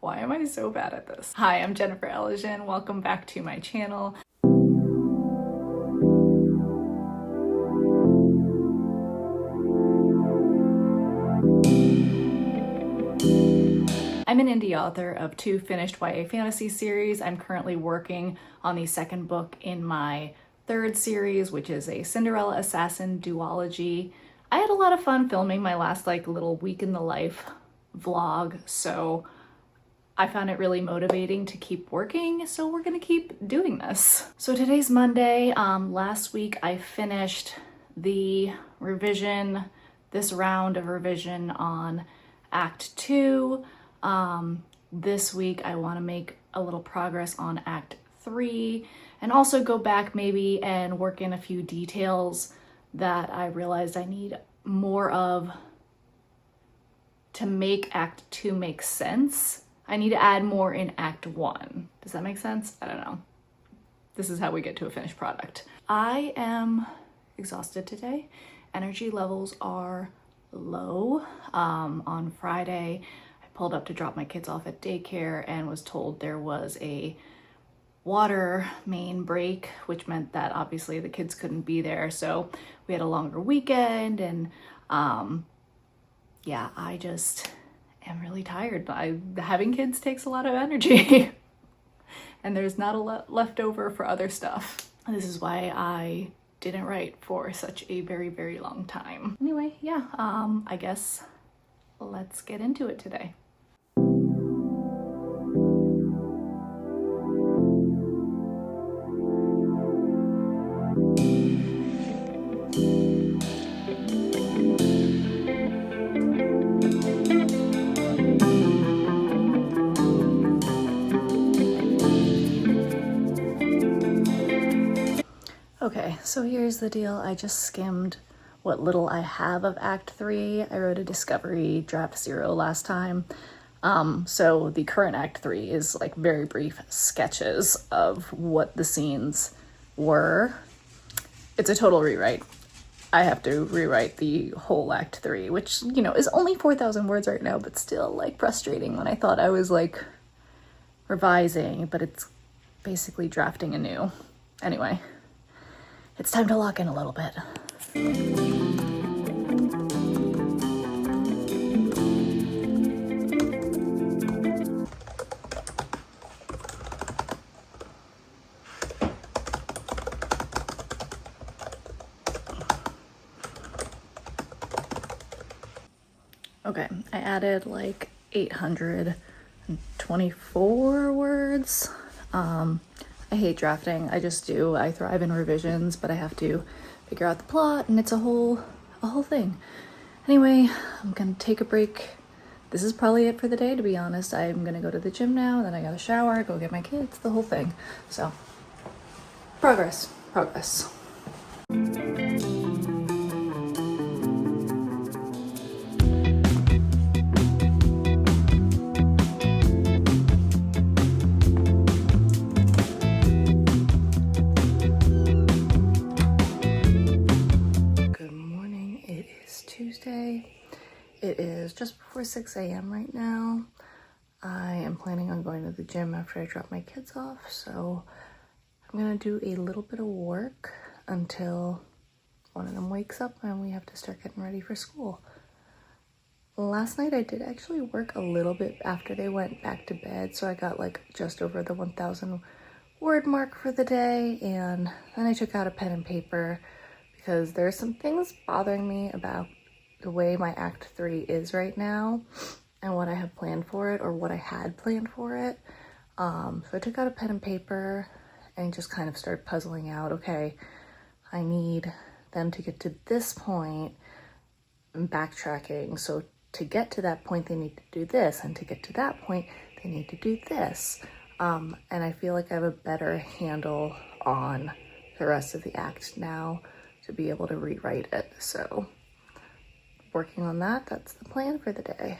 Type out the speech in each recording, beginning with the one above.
Why am I so bad at this? Hi, I'm Jennifer Elijan. Welcome back to my channel. I'm an indie author of 2 finished YA fantasy series. I'm currently working on the second book in my 3rd series, which is a Cinderella Assassin duology. I had a lot of fun filming my last little week in the life vlog, so I found it really motivating to keep working, so we're gonna keep doing this. So today's Monday. Last week I finished the revision, this round of revision on Act 2. This week I want to make a little progress on Act 3 and also go back maybe and work in a few details that I realized I need more of to make Act 2 make sense. I need to add more in Act 1. Does that make sense? I don't know. This is how we get to a finished product. I am exhausted today. Energy levels are low. On Friday, I pulled up to drop my kids off at daycare and was told there was a water main break, which meant that obviously the kids couldn't be there. So we had a longer weekend and yeah, I just am really tired. Having kids takes a lot of energy and there's not a lot left over for other stuff. This is why I didn't write for such a very, very long time. Anyway, yeah, I guess let's get into it today. Okay, so here's the deal. I just skimmed what little I have of Act 3. I wrote a Discovery Draft 0 last time. So the current Act 3 is very brief sketches of what the scenes were. It's a total rewrite. I have to rewrite the whole Act 3, which, is only 4,000 words right now, but still frustrating when I thought I was revising, but it's basically drafting anew. Anyway. It's time to lock in a little bit. Okay, I added 824 words. I hate drafting. I just do. I thrive in revisions, but I have to figure out the plot, and it's a whole thing. Anyway, I'm gonna take a break. This is probably it for the day, to be honest. I'm gonna go to the gym now, then I gotta shower, go get my kids, the whole thing. So, progress. It is just before 6 a.m. right now. I am planning on going to the gym after I drop my kids off, so I'm gonna do a little bit of work until one of them wakes up and we have to start getting ready for school. Last night I did actually work a little bit after they went back to bed, so I got just over the 1,000 word mark for the day, and then I took out a pen and paper because there are some things bothering me about the way my Act 3 is right now and what I have planned for it, or what I had planned for it. So I took out a pen and paper and just kind of started puzzling out, okay, I need them to get to this point and backtracking. So to get to that point, they need to do this, and to get to that point, they need to do this. And I feel like I have a better handle on the rest of the act now to be able to rewrite it. So working on that, that's the plan for the day.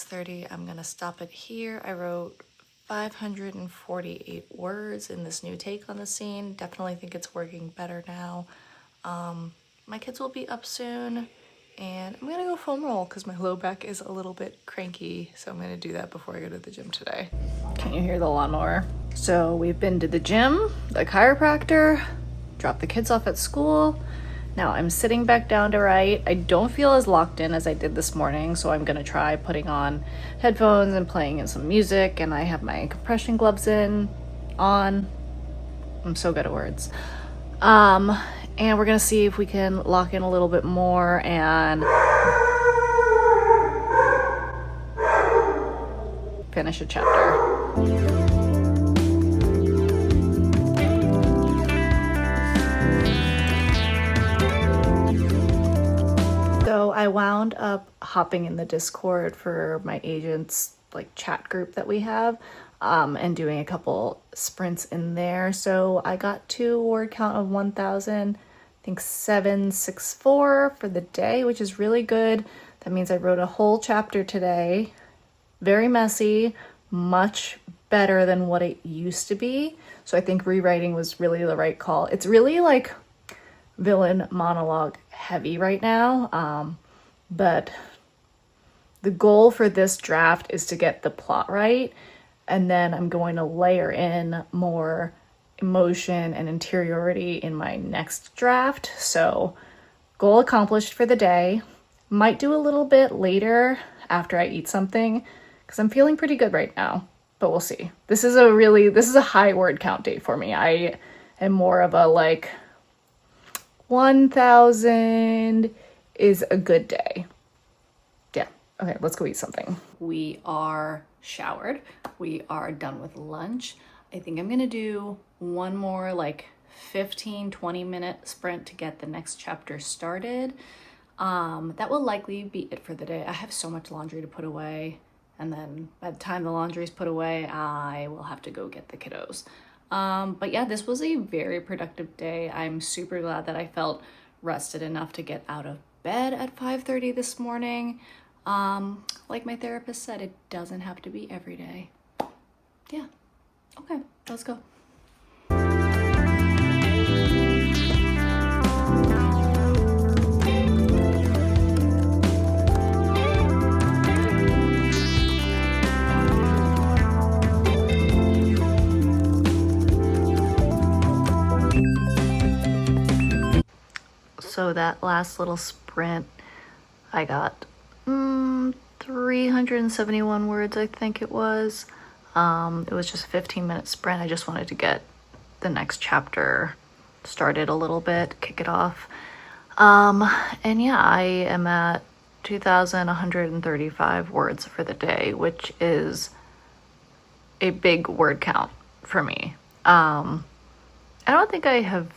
5:30. I'm gonna stop it here. I wrote 548 words in this new take on the scene. Definitely think it's working better now. My kids will be up soon, and I'm gonna go foam roll because my low back is a little bit cranky, so I'm gonna do that before I go to the gym today. Can you hear the lawnmower? So we've been to the gym, the chiropractor, dropped the kids off at school. Now I'm sitting back down to write. I don't feel as locked in as I did this morning, so I'm gonna try putting on headphones and playing in some music, and I have my compression gloves on. I'm so good at words. And we're gonna see if we can lock in a little bit more and finish a chapter. So I wound up hopping in the Discord for my agent's like chat group that we have, and doing a couple sprints in there. So I got to a word count of 764 for the day, which is really good. That means I wrote a whole chapter today. Very messy, much better than what it used to be. So I think rewriting was really the right call. It's really like villain monologue heavy right now, but the goal for this draft is to get the plot right, and then I'm going to layer in more emotion and interiority in my next draft. So goal accomplished for the day. Might do a little bit later after I eat something because I'm feeling pretty good right now, but we'll see. This is a high word count day for me. I am more of a like 1,000 is a good day. Yeah. Okay, let's go eat something. We are showered. We are done with lunch. I think I'm gonna do one more like 15-20 minute sprint to get the next chapter started. That will likely be it for the day. I have so much laundry to put away, and then by the time the laundry is put away, I will have to go get the kiddos. But yeah, this was a very productive day. I'm super glad that I felt rested enough to get out of bed at 5:30 this morning. Like my therapist said, it doesn't have to be every day. Yeah. Okay, let's go. So that last little sprint, I got 371 words, I think it was. It was just a 15-minute sprint. I just wanted to get the next chapter started a little bit, kick it off. And yeah, I am at 2,135 words for the day, which is a big word count for me. I don't think I have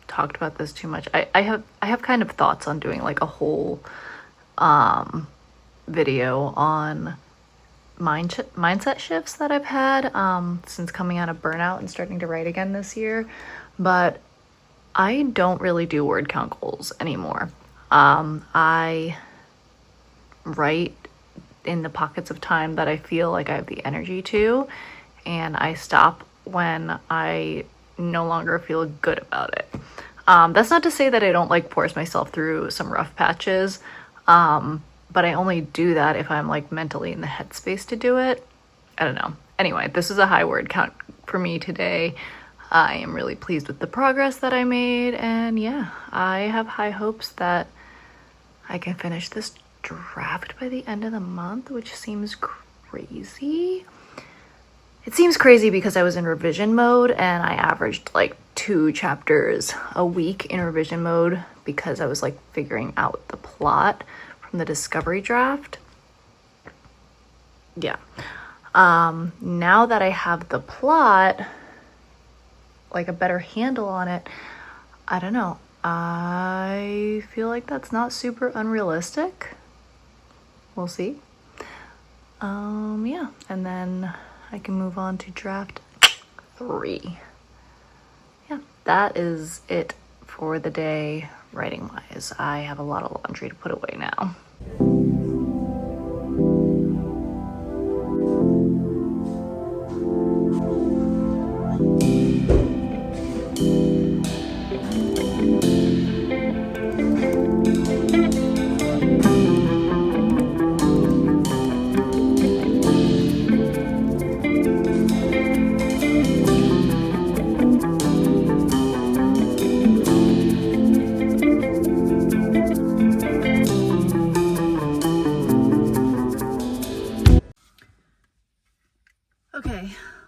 talked about this too much. I have kind of thoughts on doing like a whole video on mindset shifts that I've had since coming out of burnout and starting to write again this year, but I don't really do word count goals anymore. I write in the pockets of time that I feel like I have the energy to, and I stop when I no longer feel good about it. That's not to say that I don't like force myself through some rough patches, but I only do that if I'm like mentally in the headspace to do it. I don't know. Anyway, this is a high word count for me today. I am really pleased with the progress that I made, and yeah, I have high hopes that I can finish this draft by the end of the month, which seems crazy. It seems crazy because I was in revision mode and I averaged like 2 chapters a week in revision mode because I was like figuring out the plot from the discovery draft. Yeah. Now that I have the plot, like a better handle on it, I don't know. I feel like that's not super unrealistic. We'll see. Yeah, and then I can move on to draft 3. Yeah, that is it for the day writing wise. I have a lot of laundry to put away now. Okay,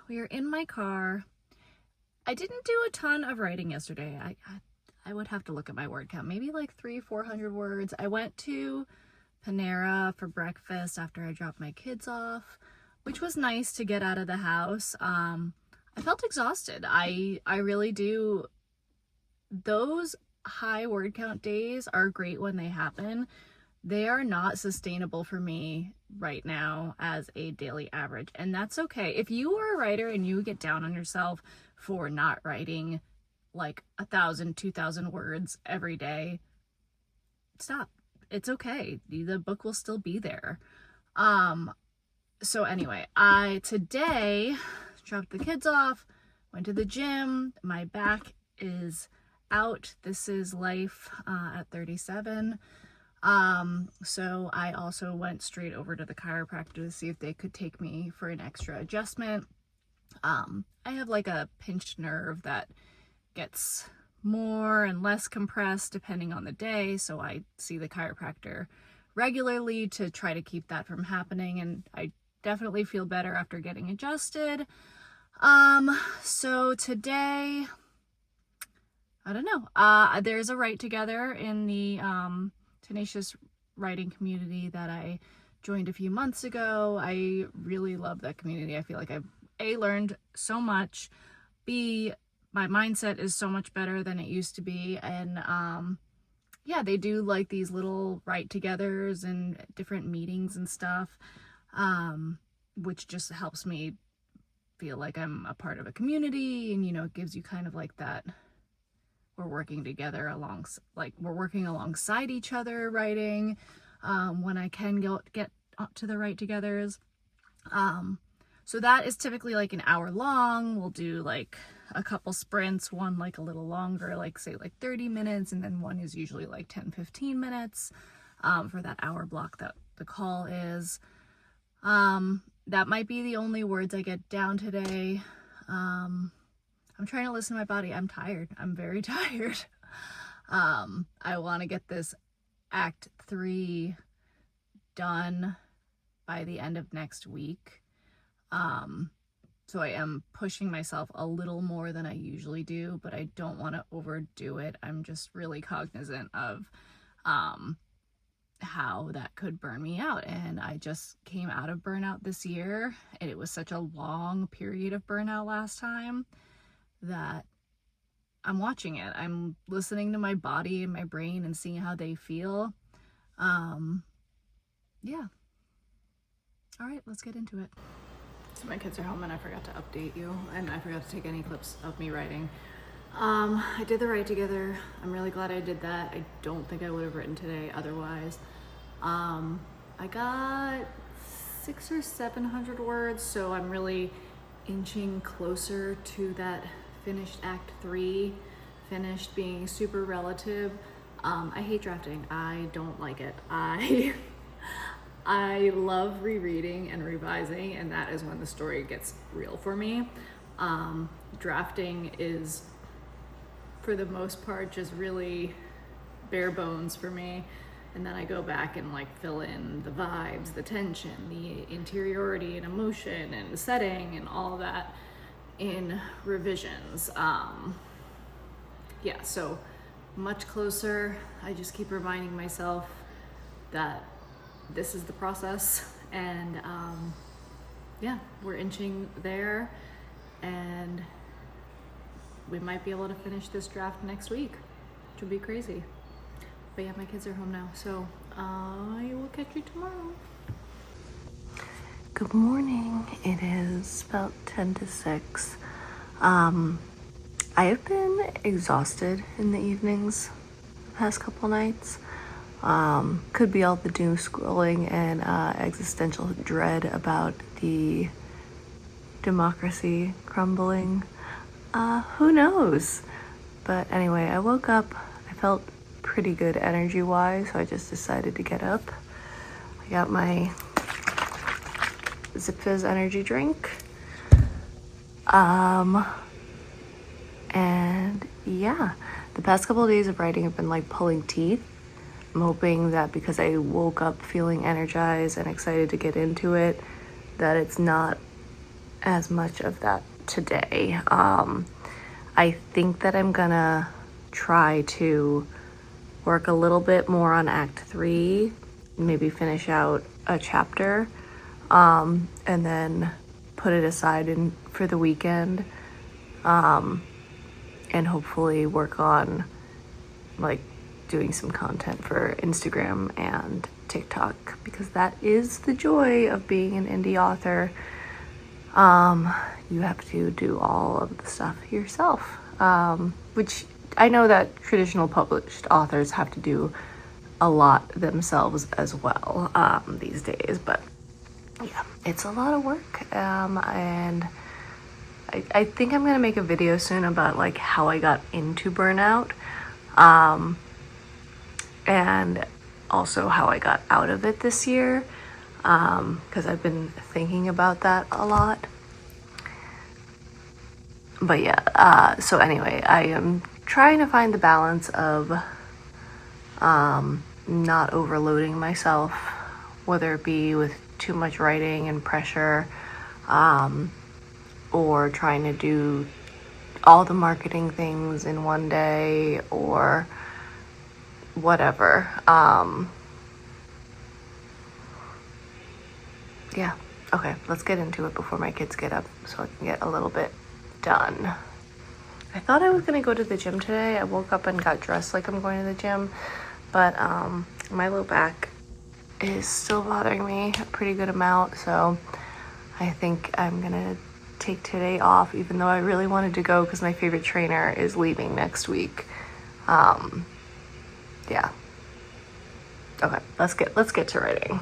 we are in my car. I didn't do a ton of writing yesterday. I would have to look at my word count, maybe like 300-400 words. I went to Panera for breakfast after I dropped my kids off, which was nice to get out of the house. I felt exhausted. I really do. Those high word count days are great when they happen. They are not sustainable for me right now as a daily average, and that's okay. If you are a writer and you get down on yourself for not writing like 1,000, 2,000 words every day, stop. It's okay. The book will still be there. So anyway, I today dropped the kids off, went to the gym. My back is out. This is life at 37. So I also went straight over to the chiropractor to see if they could take me for an extra adjustment. I have like a pinched nerve that gets more and less compressed depending on the day, so I see the chiropractor regularly to try to keep that from happening, and I definitely feel better after getting adjusted. So today, I don't know, there's a write together in the Tenacious writing community that I joined a few months ago. I really love that community. I feel like I've learned so much, B, my mindset is so much better than it used to be, and yeah, they do like these little write togethers and different meetings and stuff, which just helps me feel like I'm a part of a community, and it gives you kind of like that we're working together we're working alongside each other writing, when I can get to the write togethers. So that is typically like an hour long. We'll do like a couple sprints, one like a little longer, like say like 30 minutes, and then one is usually like 10-15 minutes for that hour block that the call is. That might be the only words I get down today. I'm trying to listen to my body. I'm tired. I'm very tired. I want to get this Act 3 done by the end of next week. So I am pushing myself a little more than I usually do, but I don't want to overdo it. I'm just really cognizant of how that could burn me out. And I just came out of burnout this year, and it was such a long period of burnout last time that I'm watching it. I'm listening to my body and my brain and seeing how they feel. Yeah. All right, let's get into it. So my kids are home and I forgot to update you, and I forgot to take any clips of me writing. I did the write together. I'm really glad I did that. I don't think I would have written today otherwise. I got 600 or 700 words, so I'm really inching closer to that finished Act 3. Finished being super relative. I hate drafting. I don't like it. I love rereading and revising, and that is when the story gets real for me. Drafting is, for the most part, just really bare bones for me, and then I go back and like fill in the vibes, the tension, the interiority and emotion and setting and all that in revisions. Yeah, so much closer. I just keep reminding myself that this is the process, and yeah, we're inching there, and we might be able to finish this draft next week, which would be crazy. But yeah, my kids are home now, so I will catch you tomorrow. Good morning. It is about 10 to 6. I have been exhausted in the evenings the past couple nights. Could be all the doom scrolling and existential dread about the democracy crumbling. Who knows? But anyway, I woke up, I felt pretty good energy-wise, so I just decided to get up. I got my Zip Fizz energy drink. And yeah, the past couple of days of writing have been like pulling teeth. I'm hoping that because I woke up feeling energized and excited to get into it, that it's not as much of that today. I think that I'm gonna try to work a little bit more on Act 3, maybe finish out a chapter, and then put it aside for the weekend, and hopefully work on like doing some content for Instagram and TikTok, because that is the joy of being an indie author. You have to do all of the stuff yourself, which I know that traditional published authors have to do a lot themselves as well these days, but yeah, it's a lot of work, and I think I'm gonna make a video soon about like how I got into burnout, and also how I got out of it this year, because I've been thinking about that a lot. But yeah, so anyway, I am trying to find the balance of not overloading myself, whether it be with too much writing and pressure, or trying to do all the marketing things in one day, or whatever. Yeah, okay, let's get into it before my kids get up so I can get a little bit done. I thought I was gonna go to the gym today. I woke up and got dressed like I'm going to the gym, but my low back is still bothering me a pretty good amount, so I think I'm gonna take today off, even though I really wanted to go because my favorite trainer is leaving next week. Yeah. Okay, let's get to writing.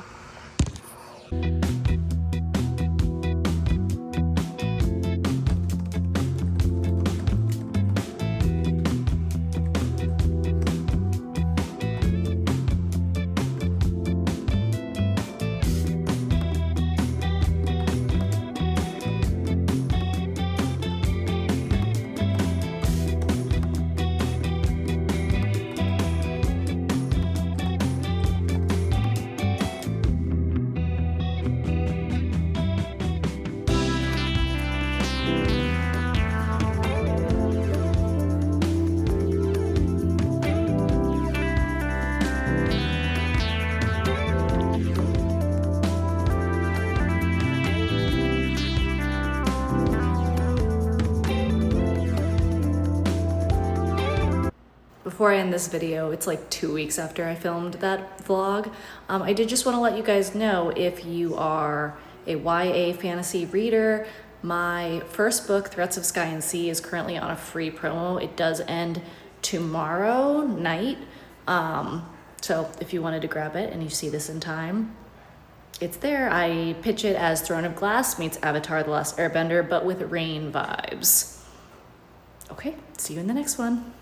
Before I end this video, it's like 2 weeks after I filmed that vlog. I did just want to let you guys know, if you are a YA fantasy reader, my first book, Threats of Sky and Sea, is currently on a free promo. It does end tomorrow night. So if you wanted to grab it and you see this in time, it's there. I pitch it as Throne of Glass meets Avatar: The Last Airbender, but with rain vibes. Okay, see you in the next one.